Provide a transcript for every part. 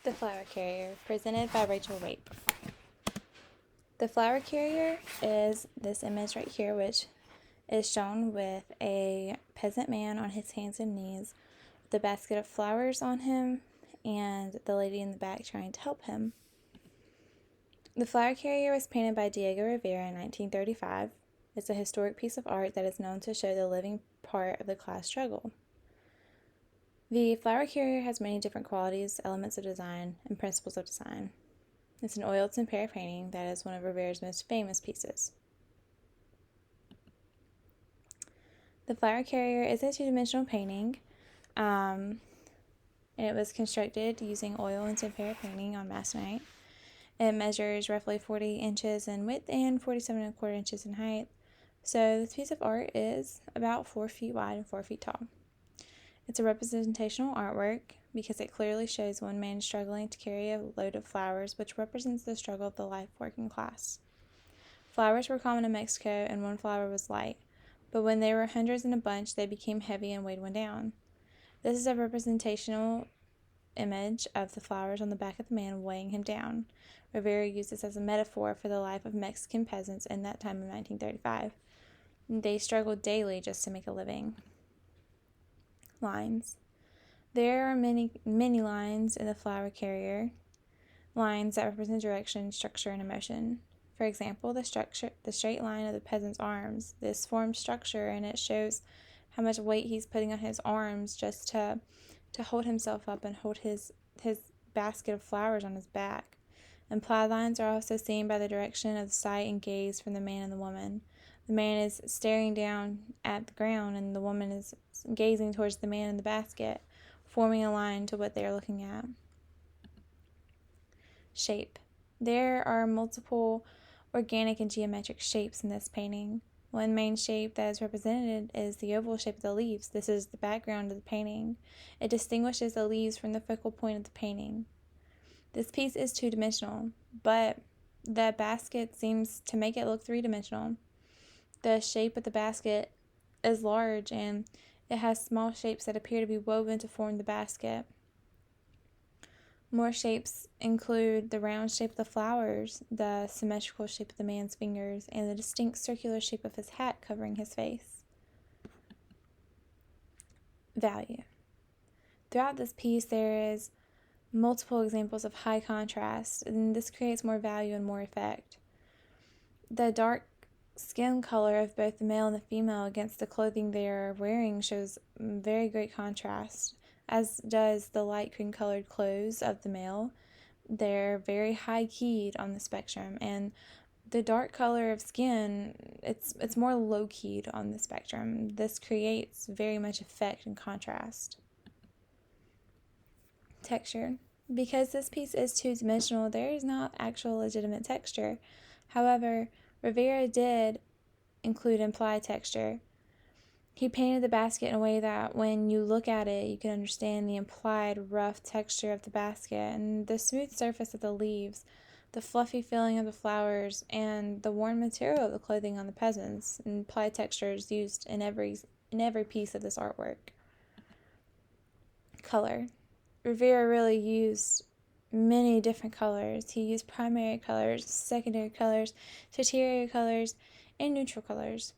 The Flower Carrier, presented by Rachel Rape. The flower carrier is this image right here, which is shown with a peasant man on his hands and knees, with a basket of flowers on him, and the lady in the back trying to help him. The flower carrier was painted by Diego Rivera in 1935. It's a historic piece of art that is known to show the living part of the class struggle. The flower carrier has many different qualities, elements of design, and principles of design. It's an oiled tempera painting that is one of Rivera's most famous pieces. The flower carrier is a two-dimensional painting, and it was constructed using oil and tempera painting on masonite. It measures roughly 40 inches in width and 47.25 inches in height. So this piece of art is about 4 feet wide and 4 feet tall. It's a representational artwork because it clearly shows one man struggling to carry a load of flowers, which represents the struggle of the life working class. Flowers were common in Mexico, and one flower was light, but when there were hundreds in a bunch, they became heavy and weighed one down. This is a representational image of the flowers on the back of the man weighing him down. Rivera used this as a metaphor for the life of Mexican peasants in that time of 1935. They struggled daily just to make a living. Lines. There are many lines in the flower carrier, lines that represent direction, structure, and emotion. For example, the straight line of the peasant's arms. This forms structure, and it shows how much weight he's putting on his arms just to hold himself up and hold his basket of flowers on his back. Implied lines are also seen by the direction of the sight and gaze from the man and the woman. The man is staring down at the ground, and the woman is gazing towards the man in the basket, forming a line to what they are looking at. Shape. There are multiple organic and geometric shapes in this painting. One main shape that is represented is the oval shape of the leaves. This is the background of the painting. It distinguishes the leaves from the focal point of the painting. This piece is two-dimensional, but the basket seems to make it look three-dimensional. The shape of the basket is large, and it has small shapes that appear to be woven to form the basket. More shapes include the round shape of the flowers, the symmetrical shape of the man's fingers, and the distinct circular shape of his hat covering his face. Value. Throughout this piece, there is multiple examples of high contrast, and this creates more value and more effect. The dark skin color of both the male and the female against the clothing they are wearing shows very great contrast, as does the light cream colored clothes of the male. They're very high keyed on the spectrum, and the dark color of skin, it's more low keyed on the spectrum. This creates very much effect and contrast. Texture. Because this piece is two-dimensional, there is not actual legitimate texture. However, Rivera did include implied texture. He painted the basket in a way that when you look at it, you can understand the implied rough texture of the basket and the smooth surface of the leaves, the fluffy feeling of the flowers, and the worn material of the clothing on the peasants. Implied texture is used in every piece of this artwork. Color. Rivera really used many different colors. He used primary colors, secondary colors, tertiary colors, and neutral colors.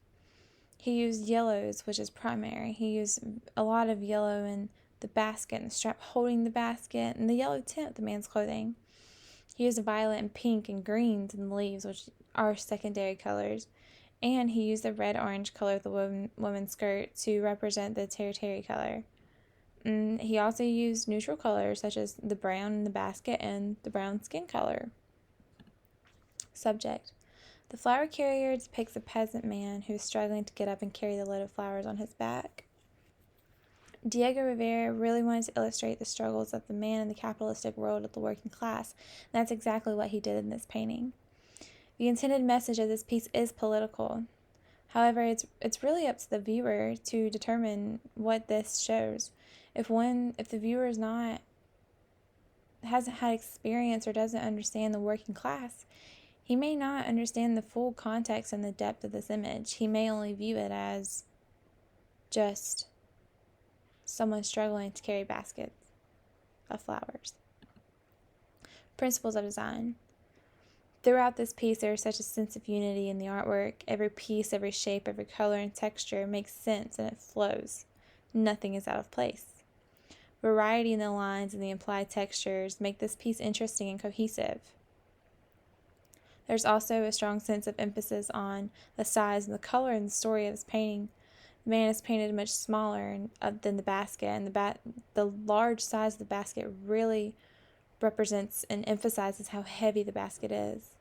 He used yellows, which is primary. He used a lot of yellow in the basket and the strap holding the basket and the yellow tint of the man's clothing. He used violet and pink and greens in the leaves, which are secondary colors. And he used the red-orange color of the woman's skirt to represent the tertiary color. He also used neutral colors such as the brown in the basket and the brown skin color. Subject. The flower carrier depicts a peasant man who is struggling to get up and carry the load of flowers on his back. Diego Rivera really wanted to illustrate the struggles of the man in the capitalistic world of the working class, and that's exactly what he did in this painting. The intended message of this piece is political. However, it's really up to the viewer to determine what this shows. If the viewer hasn't had experience or doesn't understand the working class, he may not understand the full context and the depth of this image. He may only view it as just someone struggling to carry baskets of flowers. Principles of design. Throughout this piece, there is such a sense of unity in the artwork. Every piece, every shape, every color and texture makes sense and it flows. Nothing is out of place. Variety in the lines and the implied textures make this piece interesting and cohesive. There's also a strong sense of emphasis on the size and the color and the story of this painting. The man is painted much smaller than the basket, and the large size of the basket really represents and emphasizes how heavy the basket is.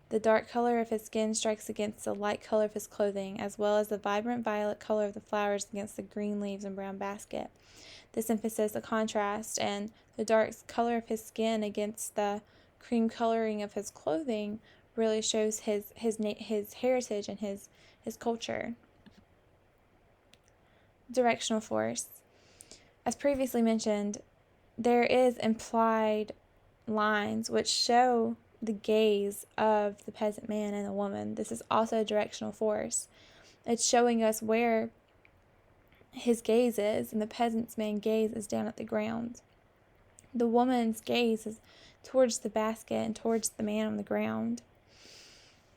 The dark color of his skin strikes against the light color of his clothing, as well as the vibrant violet color of the flowers against the green leaves and brown basket. This emphasizes the contrast, and the dark color of his skin against the cream coloring of his clothing really shows his heritage and his culture. Directional force. As previously mentioned, there is implied lines which show the gaze of the peasant man and the woman. This is also directional force. It's showing us where his gaze is, and the peasant's man's gaze is down at the ground. The woman's gaze is towards the basket and towards the man on the ground.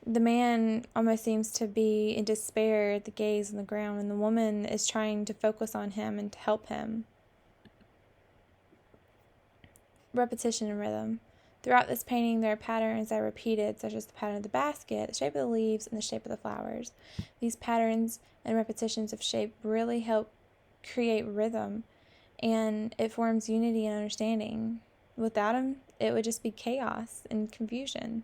The man almost seems to be in despair at the gaze on the ground, and the woman is trying to focus on him and to help him. Repetition and rhythm. Throughout this painting, there are patterns that are repeated, such as the pattern of the basket, the shape of the leaves, and the shape of the flowers. These patterns and repetitions of shape really help create rhythm, and it forms unity and understanding. Without them, it would just be chaos and confusion.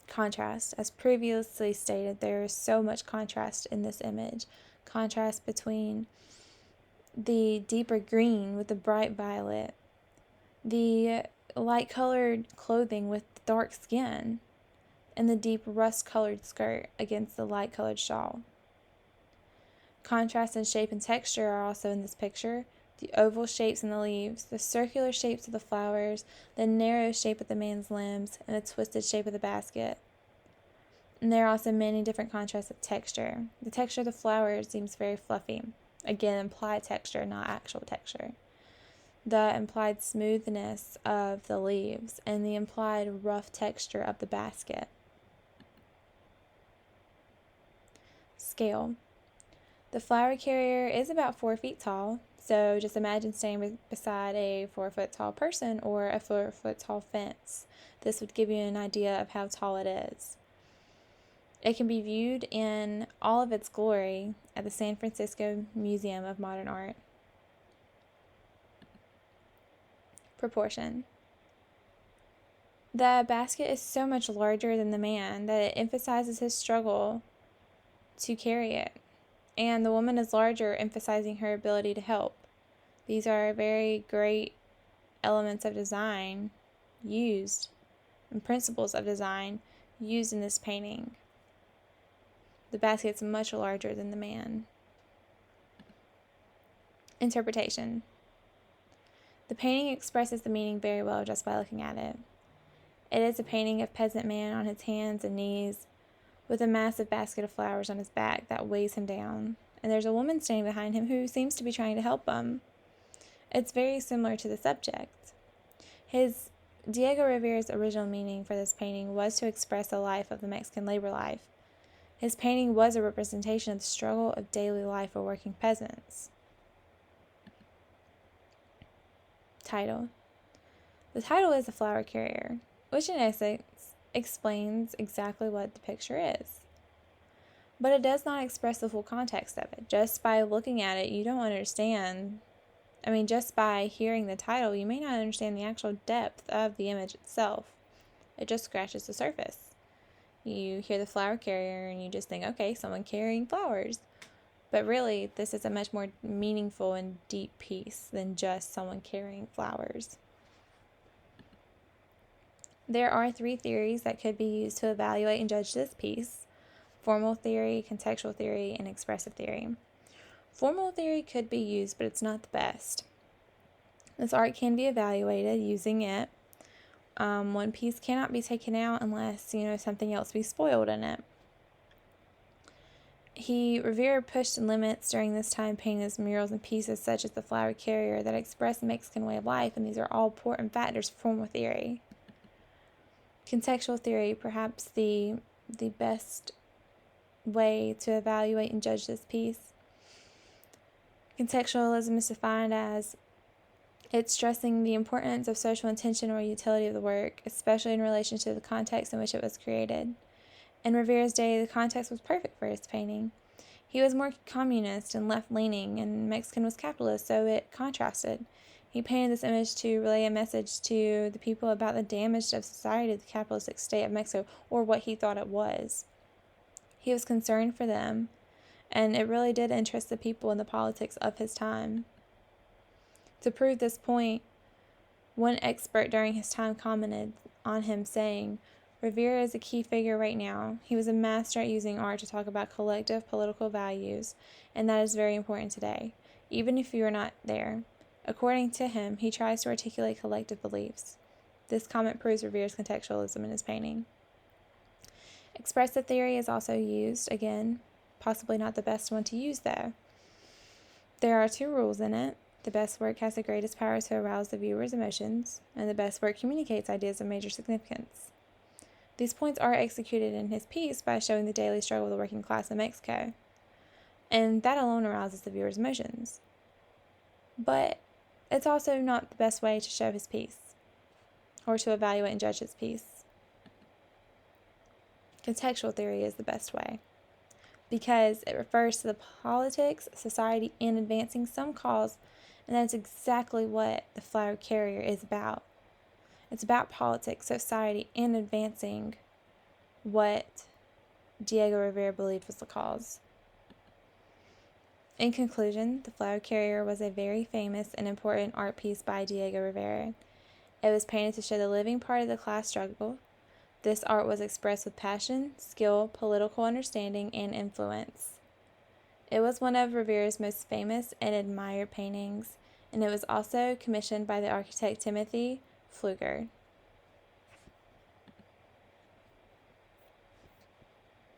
Contrast. As previously stated, there is so much contrast in this image. Contrast between the deeper green with the bright violet, the light-colored clothing with dark skin, and the deep rust-colored skirt against the light-colored shawl. Contrast in shape and texture are also in this picture. The oval shapes in the leaves, the circular shapes of the flowers, the narrow shape of the man's limbs, and the twisted shape of the basket. And there are also many different contrasts of texture. The texture of the flowers seems very fluffy. Again, implied texture, not actual texture. The implied smoothness of the leaves and the implied rough texture of the basket. Scale. The flower carrier is about 4 feet tall, so just imagine standing beside a 4-foot tall person or a 4-foot tall fence. This would give you an idea of how tall it is. It can be viewed in all of its glory at the San Francisco Museum of Modern Art. Proportion. The basket is so much larger than the man that it emphasizes his struggle to carry it, and the woman is larger, emphasizing her ability to help. These are very great elements of design used, and principles of design used in this painting. The basket is much larger than the man. Interpretation. The painting expresses the meaning very well just by looking at it. It is a painting of peasant man on his hands and knees with a massive basket of flowers on his back that weighs him down, and there's a woman standing behind him who seems to be trying to help him. It's very similar to the subject. Diego Rivera's original meaning for this painting was to express the life of the Mexican labor life. His painting was a representation of the struggle of daily life for working peasants. Title. The title is The Flower Carrier, which in essence explains exactly what the picture is. But it does not express the full context of it. Just by looking at it, you don't understand. Just by hearing the title, you may not understand the actual depth of the image itself. It just scratches the surface. You hear the flower carrier and you just think, okay, someone carrying flowers. But really, this is a much more meaningful and deep piece than just someone carrying flowers. There are 3 theories that could be used to evaluate and judge this piece: formal theory, contextual theory, and expressive theory. Formal theory could be used, but it's not the best. This art can be evaluated using it. One piece cannot be taken out unless, something else be spoiled in it. Rivera pushed limits during this time, painting his murals and pieces such as the flower carrier that express the Mexican way of life, and these are all important factors for formal theory. Contextual theory, perhaps the best way to evaluate and judge this piece. Contextualism is defined as it's stressing the importance of social intention or utility of the work, especially in relation to the context in which it was created. In Rivera's day, the context was perfect for his painting. He was more communist and left-leaning, and Mexican was capitalist, so it contrasted. He painted this image to relay a message to the people about the damage of society to the capitalistic state of Mexico, or what he thought it was. He was concerned for them, and it really did interest the people in the politics of his time. To prove this point, one expert during his time commented on him saying, "Rivera is a key figure right now. He was a master at using art to talk about collective political values, and that is very important today, even if you are not there." According to him, he tries to articulate collective beliefs. This comment proves Rivera's contextualism in his painting. Expressive theory is also used, again, possibly not the best one to use though. There are 2 rules in it. The best work has the greatest power to arouse the viewer's emotions, and the best work communicates ideas of major significance. These points are executed in his piece by showing the daily struggle of the working class in Mexico, and that alone arouses the viewer's emotions. But it's also not the best way to show his piece, or to evaluate and judge his piece. Contextual theory is the best way, because it refers to the politics, society, and advancing some cause, and that's exactly what the flower carrier is about. It's about politics, society, and advancing what Diego Rivera believed was the cause. In conclusion, the flower carrier was a very famous and important art piece by Diego Rivera. It was painted to show the living part of the class struggle. This art was expressed with passion, skill, political understanding, and influence. It was one of Rivera's most famous and admired paintings, and it was also commissioned by the architect Timothy Pfluger.